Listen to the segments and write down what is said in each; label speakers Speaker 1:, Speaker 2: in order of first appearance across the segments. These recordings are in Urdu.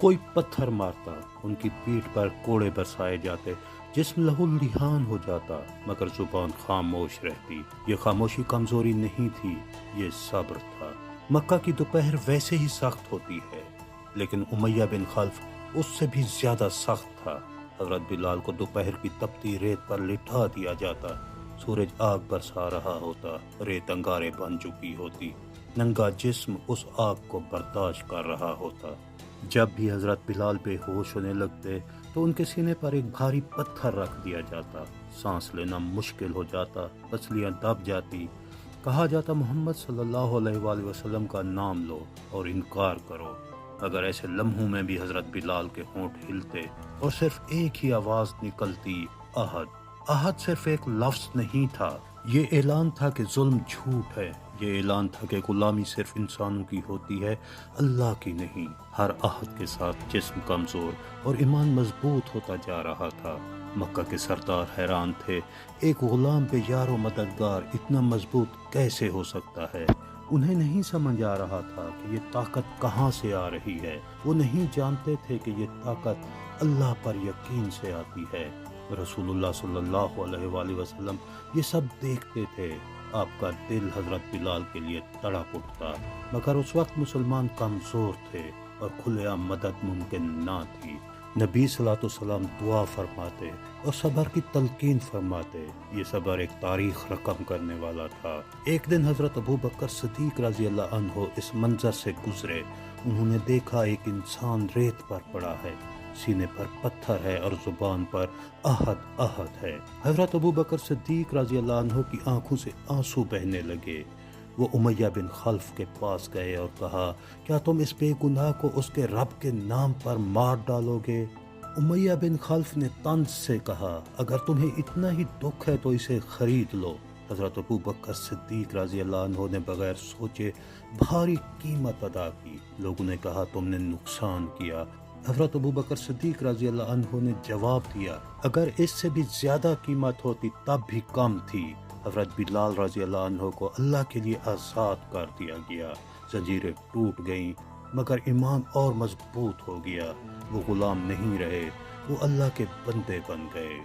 Speaker 1: کوئی پتھر مارتا، ان کی پیٹھ پر کوڑے برسائے جاتے، جسم لہو لہان ہو جاتا، مگر زبان خاموش رہتی۔ یہ خاموشی کمزوری نہیں تھی، یہ صبر تھا۔ مکہ کی دوپہر ویسے ہی سخت ہوتی ہے، لیکن امیہ بن خلف اس سے بھی زیادہ سخت تھا۔ حضرت بلال کو دوپہر کی تپتی ریت پر لٹا دیا جاتا، سورج آگ برسا رہا ہوتا، ریت انگارے بن چکی ہوتی، ننگا جسم اس آگ کو برداشت کر رہا ہوتا۔ جب بھی حضرت بلال بے ہوش ہونے لگتے تو ان کے سینے پر ایک بھاری پتھر رکھ دیا جاتا، سانس لینا مشکل ہو جاتا، پسلیاں دب جاتی، کہا جاتا محمد صلی اللہ علیہ وآلہ وسلم کا نام لو اور انکار کرو۔ اگر ایسے لمحوں میں بھی حضرت بلال کے ہونٹ ہلتے اور صرف ایک ہی آواز نکلتی، احد۔ احد صرف ایک لفظ نہیں تھا، یہ اعلان تھا کہ ظلم جھوٹ ہے، یہ اعلان تھا کہ غلامی صرف انسانوں کی ہوتی ہے، اللہ کی نہیں۔ ہر احد کے ساتھ جسم کمزور اور ایمان مضبوط ہوتا جا رہا تھا۔ مکہ کے سردار حیران تھے، ایک غلام بے یار و مددگار اتنا مضبوط کیسے ہو سکتا ہے؟ انہیں نہیں سمجھ آ رہا تھا کہ یہ طاقت کہاں سے آ رہی ہے۔ وہ نہیں جانتے تھے کہ یہ طاقت اللہ پر یقین سے آتی ہے۔ رسول اللہ صلی اللہ علیہ وآلہ وسلم یہ سب دیکھتے تھے۔ آپ کا دل حضرت بلال کے لیے تڑپ اٹھتا، مگر اس وقت مسلمان کمزور تھے اور کھلے عام مدد ممکن نہ تھی۔ نبی صلی اللہ علیہ وسلم دعا فرماتے اور صبر کی تلقین فرماتے۔ یہ صبر ایک تاریخ رقم کرنے والا تھا۔ ایک دن حضرت ابوبکر صدیق رضی اللہ عنہ اس منظر سے گزرے۔ انہوں نے دیکھا ایک انسان ریت پر پڑا ہے، سینے پر پتھر ہے اور زبان پر احد احد ہے۔ حضرت ابوبکر صدیق رضی اللہ عنہ کی آنکھوں سے آنسو بہنے لگے۔ وہ امیہ بن خلف کے پاس گئے اور کہا، کیا تم اس بے گناہ کو اس کے رب کے نام پر مار ڈالو گے؟ امیہ بن خلف نے طنز سے کہا، اگر تمہیں اتنا ہی دکھ ہے تو اسے خرید لو۔ حضرت ابوبکر صدیق رضی اللہ عنہ نے بغیر سوچے بھاری قیمت ادا کی۔ لوگوں نے کہا، تم نے نقصان کیا۔ حضرت ابوبکر صدیق رضی اللہ عنہ نے جواب دیا، اگر اس سے بھی زیادہ قیمت ہوتی تب بھی کم تھی۔ حضرت بلال رضی اللہ عنہ کو اللہ کے لیے آزاد کر دیا گیا۔ زنجیریں ٹوٹ گئیں، مگر ایمان اور مضبوط ہو گیا۔ وہ غلام نہیں رہے، وہ اللہ کے بندے بن گئے۔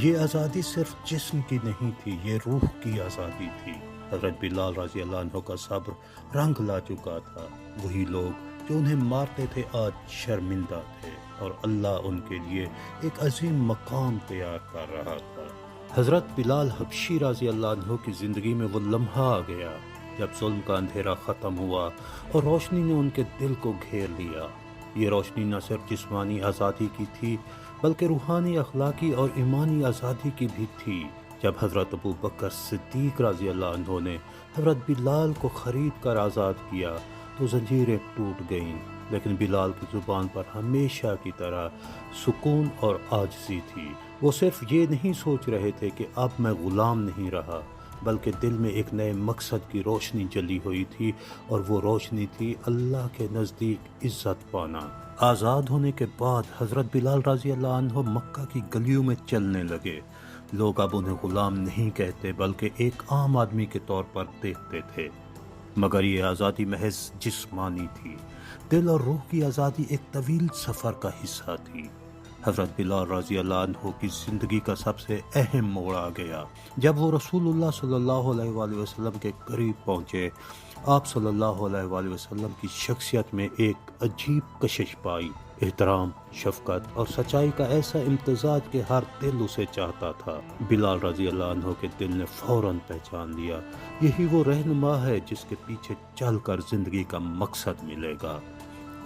Speaker 1: یہ آزادی صرف جسم کی نہیں تھی، یہ روح کی آزادی تھی۔ حضرت بلال رضی اللہ عنہ کا صبر رنگ لا چکا تھا۔ وہی لوگ جو انہیں مارتے تھے آج شرمندہ تھے، اور اللہ ان کے لیے ایک عظیم مقام تیار کر رہا تھا۔ حضرت بلال حبشی رضی اللہ عنہ کی زندگی میں وہ لمحہ آ گیا جب ظلم کا اندھیرا ختم ہوا اور روشنی نے ان کے دل کو گھیر لیا۔ یہ روشنی نہ صرف جسمانی آزادی کی تھی بلکہ روحانی، اخلاقی اور ایمانی آزادی کی بھی تھی۔ جب حضرت ابوبکر صدیق رضی اللہ عنہ نے حضرت بلال کو خرید کر آزاد کیا تو زنجیریں ٹوٹ گئیں، لیکن بلال کی زبان پر ہمیشہ کی طرح سکون اور عاجزی تھی۔ وہ صرف یہ نہیں سوچ رہے تھے کہ اب میں غلام نہیں رہا، بلکہ دل میں ایک نئے مقصد کی روشنی جلی ہوئی تھی، اور وہ روشنی تھی اللہ کے نزدیک عزت پانا۔ آزاد ہونے کے بعد حضرت بلال رضی اللہ عنہ مکہ کی گلیوں میں چلنے لگے۔ لوگ اب انہیں غلام نہیں کہتے بلکہ ایک عام آدمی کے طور پر دیکھتے تھے، مگر یہ آزادی محض جسمانی تھی۔ دل اور روح کی آزادی ایک طویل سفر کا حصہ تھی۔ حضرت بلال رضی اللہ عنہ کی زندگی کا سب سے اہم موڑ آ گیا جب وہ رسول اللہ صلی اللہ علیہ وآلہ وسلم کے قریب پہنچے۔ آپ صلی اللہ علیہ وآلہ وسلم کی شخصیت میں ایک عجیب کشش پائی، احترام، شفقت اور سچائی کا ایسا امتزاج کہ ہر دل اسے چاہتا تھا۔ بلال رضی اللہ عنہ کے دل نے فوراً پہچان لیا، یہی وہ رہنما ہے جس کے پیچھے چل کر زندگی کا مقصد ملے گا۔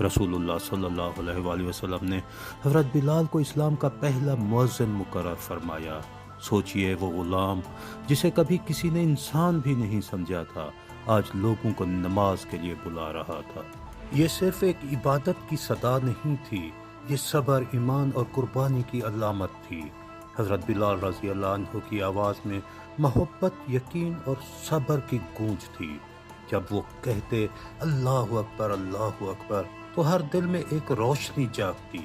Speaker 1: رسول اللہ صلی اللہ علیہ وآلہ وسلم نے حضرت بلال کو اسلام کا پہلا مؤذن مقرر فرمایا۔ سوچئے، وہ غلام جسے کبھی کسی نے انسان بھی نہیں سمجھا تھا، آج لوگوں کو نماز کے لیے بلا رہا تھا۔ یہ صرف ایک عبادت کی صدا نہیں تھی، یہ صبر، ایمان اور قربانی کی علامت تھی۔ حضرت بلال رضی اللہ عنہ کی آواز میں محبت، یقین اور صبر کی گونج تھی۔ جب وہ کہتے اللہ اکبر، اللہ اکبر، تو ہر دل میں ایک روشنی جاگتی۔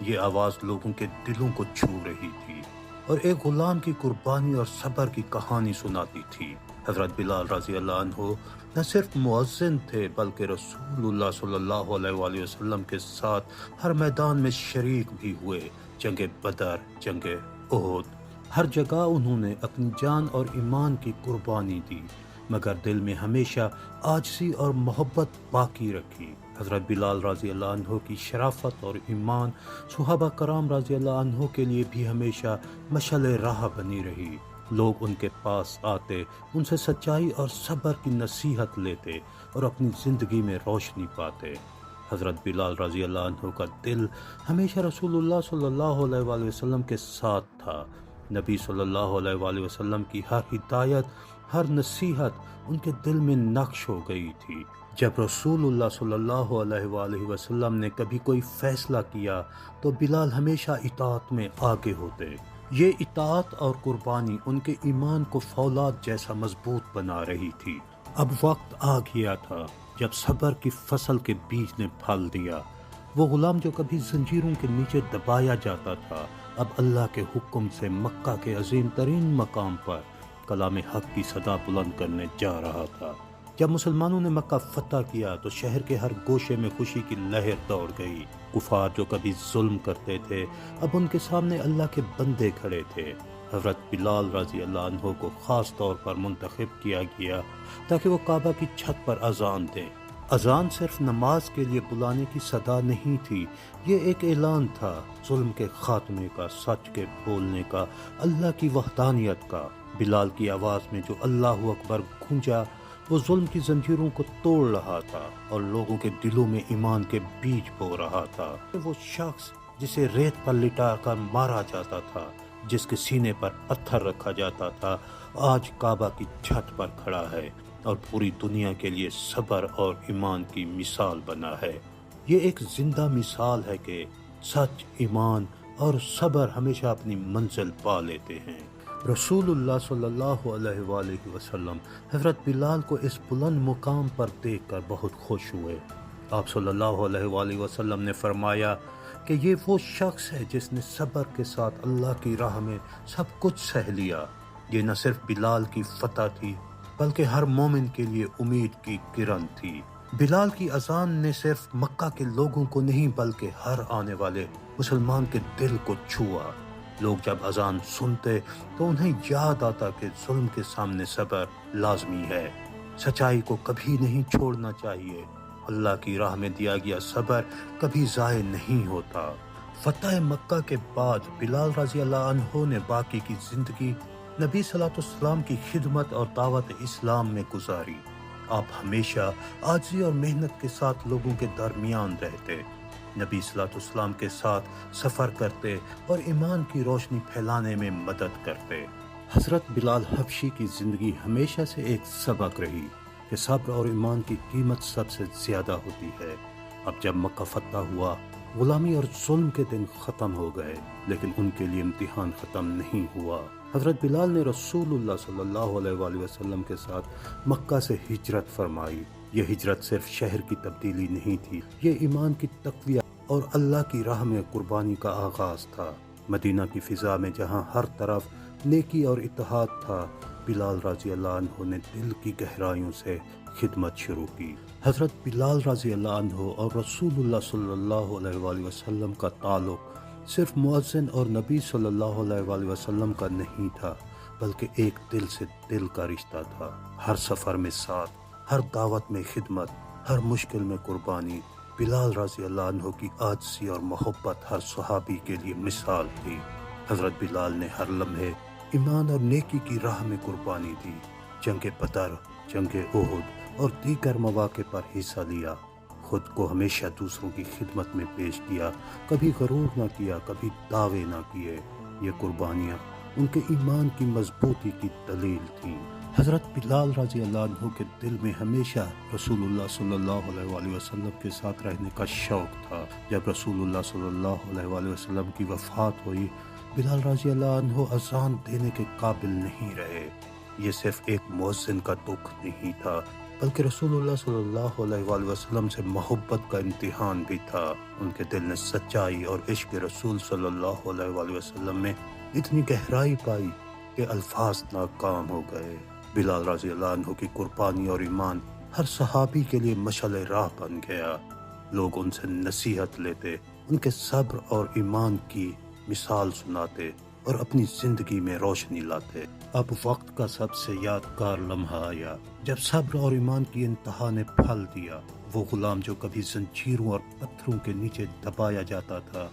Speaker 1: یہ آواز لوگوں کے دلوں کو چھو رہی تھی اور ایک غلام کی قربانی اور صبر کی کہانی سناتی تھی۔ حضرت بلال رضی اللہ عنہ نہ صرف مؤذن تھے بلکہ رسول اللہ صلی اللہ علیہ وآلہ وسلم کے ساتھ ہر میدان میں شریک بھی ہوئے۔ جنگ بدر، جنگ احد، ہر جگہ انہوں نے اپنی جان اور ایمان کی قربانی دی، مگر دل میں ہمیشہ عاجزی اور محبت باقی رکھی۔ حضرت بلال رضی اللہ عنہ کی شرافت اور ایمان صحابہ کرام رضی اللہ عنہ کے لیے بھی ہمیشہ مشعل راہ بنی رہی۔ لوگ ان کے پاس آتے، ان سے سچائی اور صبر کی نصیحت لیتے اور اپنی زندگی میں روشنی پاتے۔ حضرت بلال رضی اللہ عنہ کا دل ہمیشہ رسول اللہ صلی اللہ علیہ وآلہ وسلم کے ساتھ تھا۔ نبی صلی اللہ علیہ وآلہ وسلم کی ہر ہدایت، ہر نصیحت ان کے دل میں نقش ہو گئی تھی۔ جب رسول اللہ صلی اللہ علیہ وآلہ وسلم نے کبھی کوئی فیصلہ کیا تو بلال ہمیشہ اطاعت میں آگے ہوتے۔ یہ اطاعت اور قربانی ان کے ایمان کو فولاد جیسا مضبوط بنا رہی تھی۔ اب وقت آ گیا تھا جب صبر کی فصل کے بیج نے پھل دیا۔ وہ غلام جو کبھی زنجیروں کے نیچے دبایا جاتا تھا، اب اللہ کے حکم سے مکہ کے عظیم ترین مقام پر کلام حق کی صدا بلند کرنے جا رہا تھا۔ جب مسلمانوں نے مکہ فتح کیا تو شہر کے ہر گوشے میں خوشی کی لہر دوڑ گئی۔ کفار جو کبھی ظلم کرتے تھے، اب ان کے سامنے اللہ کے بندے کھڑے تھے۔ حضرت بلال رضی اللہ عنہ کو خاص طور پر منتخب کیا گیا تاکہ وہ کعبہ کی چھت پر اذان دیں۔ اذان صرف نماز کے لیے بلانے کی صدا نہیں تھی، یہ ایک اعلان تھا، ظلم کے خاتمے کا، سچ کے بولنے کا، اللہ کی وحدانیت کا۔ بلال کی آواز میں جو اللہ اکبر گونجا، وہ ظلم کی زنجیروں کو توڑ رہا تھا اور لوگوں کے دلوں میں ایمان کے بیج بو رہا تھا۔ وہ شخص جسے ریت پر لٹا کر مارا جاتا تھا، جس کے سینے پر پتھر رکھا جاتا تھا، آج کعبہ کی چھت پر کھڑا ہے اور پوری دنیا کے لیے صبر اور ایمان کی مثال بنا ہے۔ یہ ایک زندہ مثال ہے کہ سچ، ایمان اور صبر ہمیشہ اپنی منزل پا لیتے ہیں۔ رسول اللہ صلی اللہ علیہ وآلہ وسلم حضرت بلال کو اس بلند مقام پر دیکھ کر بہت خوش ہوئے۔ آپ صلی اللہ علیہ وآلہ وسلم نے فرمایا کہ یہ وہ شخص ہے جس نے صبر کے ساتھ اللہ کی راہ میں سب کچھ سہ لیا۔ یہ نہ صرف بلال کی فتح تھی بلکہ ہر مومن کے لیے امید کی کرن تھی۔ بلال کی اذان نے صرف مکہ کے لوگوں کو نہیں بلکہ ہر آنے والے مسلمان کے دل کو چھوا۔ لوگ جب اذان سنتے تو انہیں یاد آتا کہ ظلم کے سامنے صبر لازمی ہے، سچائی کو کبھی نہیں چھوڑنا چاہیے، اللہ کی راہ میں دیا گیا صبر کبھی ضائع نہیں ہوتا۔ فتح مکہ کے بعد بلال رضی اللہ عنہ نے باقی کی زندگی نبی صلی اللہ علیہ وسلم کی خدمت اور دعوت اسلام میں گزاری۔ آپ ہمیشہ عاجزی اور محنت کے ساتھ لوگوں کے درمیان رہتے، نبی صلی اللہ علیہ وسلم کے ساتھ سفر کرتے اور ایمان کی روشنی پھیلانے میں مدد کرتے۔ حضرت بلال حبشی کی زندگی ہمیشہ سے ایک سبق رہی کہ صبر اور ایمان کی قیمت سب سے زیادہ ہوتی ہے۔ اب جب مکہ فتح ہوا، غلامی اور ظلم کے دن ختم ہو گئے، لیکن ان کے لیے امتحان ختم نہیں ہوا۔ حضرت بلال نے رسول اللہ صلی اللہ علیہ وآلہ وسلم کے ساتھ مکہ سے ہجرت فرمائی۔ یہ ہجرت صرف شہر کی تبدیلی نہیں تھی، یہ ایمان کی تقویت اور اللہ کی راہ میں قربانی کا آغاز تھا۔ مدینہ کی فضا میں جہاں ہر طرف نیکی اور اتحاد تھا، بلال رضی اللہ عنہ نے دل کی گہرائیوں سے خدمت شروع کی۔ حضرت بلال رضی اللہ عنہ اور رسول اللہ صلی اللہ علیہ وآلہ وسلم کا تعلق صرف مؤذن اور نبی صلی اللہ علیہ وآلہ وسلم کا نہیں تھا، بلکہ ایک دل سے دل کا رشتہ تھا۔ ہر سفر میں ساتھ، ہر دعوت میں خدمت، ہر مشکل میں قربانی۔ بلال رضی اللہ عنہ کی عاجزی اور محبت ہر صحابی کے لیے مثال تھی۔ حضرت بلال نے ہر لمحے ایمان اور نیکی کی راہ میں قربانی دی، جنگ بدر، جنگ احد اور دیگر مواقع پر حصہ لیا، خود کو ہمیشہ دوسروں کی خدمت میں پیش کیا، کبھی غرور نہ کیا، کبھی دعوے نہ کیے۔ یہ قربانیاں ان کے ایمان کی مضبوطی کی دلیل تھیں۔ حضرت بلال رضی اللہ عنہ کے دل میں ہمیشہ رسول اللہ صلی اللہ علیہ وآلہ وسلم کے ساتھ رہنے کا شوق تھا۔ جب رسول اللہ صلی اللہ علیہ وآلہ وسلم کی وفات ہوئی، بلال رضی اللہ عنہ اذان دینے کے قابل نہیں رہے۔ یہ صرف ایک مؤذن کا دکھ نہیں تھا، بلکہ رسول اللہ صلی اللہ علیہ وآلہ وسلم سے محبت کا امتحان بھی تھا۔ ان کے دل نے سچائی اور عشق رسول صلی اللہ علیہ وآلہ وسلم میں اتنی گہرائی پائی کہ الفاظ ناکام ہو گئے۔ بلال رضی اللہ عنہ کی قربانی اور ایمان ہر صحابی کے لیے مشعل راہ بن گیا۔ لوگ ان سے نصیحت لیتے، ان کے صبر اور ایمان کی مثال سناتے اور اپنی زندگی میں روشنی لاتے۔ اب وقت کا سب سے یادگار لمحہ آیا جب صبر اور ایمان کی انتہا نے پھل دیا۔ وہ غلام جو کبھی زنجیروں اور پتھروں کے نیچے دبایا جاتا تھا،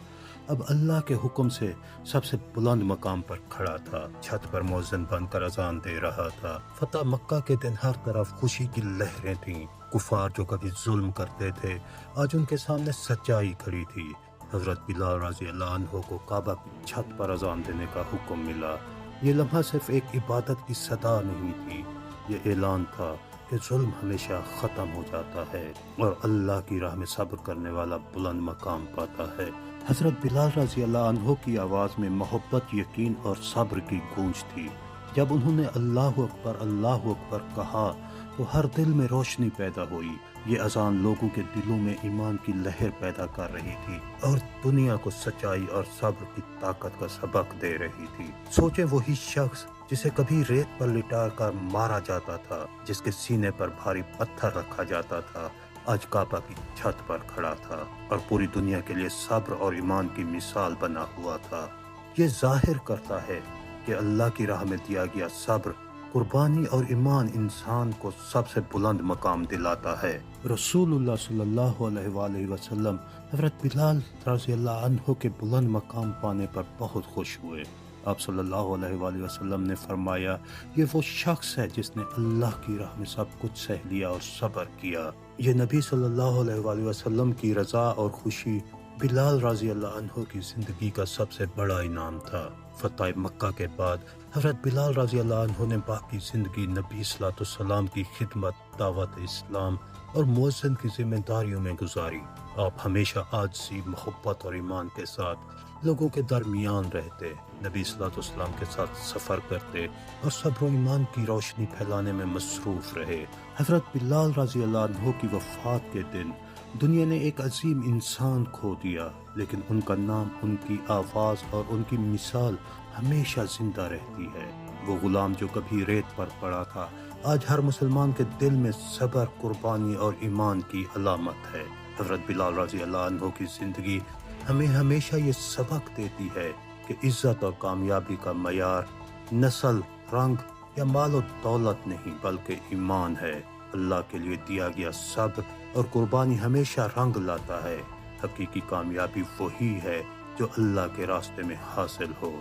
Speaker 1: اب اللہ کے حکم سے سب سے بلند مقام پر کھڑا تھا، چھت پر مؤذن بن کر اذان دے رہا تھا۔ فتح مکہ کے دن ہر طرف خوشی کی لہریں تھیں۔ کفار جو کبھی ظلم کرتے تھے، آج ان کے سامنے سچائی کھڑی تھی۔ حضرت بلال رضی اللہ عنہ کو کعبہ کی چھت پر اذان دینے کا حکم ملا۔ یہ لمحہ صرف ایک عبادت کی صدا نہیں تھی، یہ اعلان تھا کہ ظلم ہمیشہ ختم ہو جاتا ہے اور اللہ کی راہ میں صبر کرنے والا بلند مقام پاتا ہے۔ حضرت بلال رضی اللہ عنہ کی آواز میں محبت، یقین اور صبر کی گونج تھی۔ جب انہوں نے اللہ اکبر کہا تو ہر دل میں روشنی پیدا ہوئی۔ یہ اذان لوگوں کے دلوں میں ایمان کی لہر پیدا کر رہی تھی اور دنیا کو سچائی اور صبر کی طاقت کا سبق دے رہی تھی۔ سوچیں، وہی شخص جسے کبھی ریت پر لٹا کر مارا جاتا تھا، جس کے سینے پر بھاری پتھر رکھا جاتا تھا، آج کعبہ کی چھت پر کھڑا تھا اور پوری دنیا کے لیے صبر اور ایمان کی مثال بنا ہوا تھا۔ یہ ظاہر کرتا ہے کہ اللہ کی راہ میں دیا گیا صبر، قربانی اور ایمان انسان کو سب سے بلند مقام دلاتا ہے۔ رسول اللہ صلی اللہ علیہ وآلہ وسلم حضرت بلال رضی اللہ عنہ کے بلند مقام پانے پر بہت خوش ہوئے۔ آپ صلی اللہ علیہ وآلہ وسلم نے فرمایا، یہ وہ شخص ہے جس نے اللہ کی راہ میں سب کچھ سہ لیا اور صبر کیا۔ یہ نبی صلی اللہ علیہ وآلہ وسلم کی رضا اور خوشی بلال رضی اللہ عنہ کی زندگی کا سب سے بڑا انعام تھا۔ فتح مکہ کے بعد حضرت بلال رضی اللہ عنہ نے باقی زندگی نبی صلی اللہ علیہ وسلم کی خدمت، دعوت اسلام اور مؤذن کی ذمہ داریوں میں گزاری۔ آپ ہمیشہ عاجزی، محبت اور ایمان کے ساتھ لوگوں کے درمیان رہتے، نبی صلی اللہ علیہ وسلم کے ساتھ سفر کرتے اور صبر و ایمان کی روشنی پھیلانے میں مصروف رہے۔ حضرت بلال رضی اللہ عنہ کی وفات کے دن دنیا نے ایک عظیم انسان کھو دیا، لیکن ان کا نام، ان کی آواز اور ان کی مثال ہمیشہ زندہ رہتی ہے۔ وہ غلام جو کبھی ریت پر پڑا تھا، آج ہر مسلمان کے دل میں صبر، قربانی اور ایمان کی علامت ہے۔ حضرت بلال رضی اللہ عنہ کی زندگی ہمیں ہمیشہ یہ سبق دیتی ہے کہ عزت اور کامیابی کا معیار نسل، رنگ یا مال و دولت نہیں، بلکہ ایمان ہے۔ اللہ کے لیے دیا گیا صبر اور قربانی ہمیشہ رنگ لاتا ہے۔ حقیقی کامیابی وہی ہے جو اللہ کے راستے میں حاصل ہو۔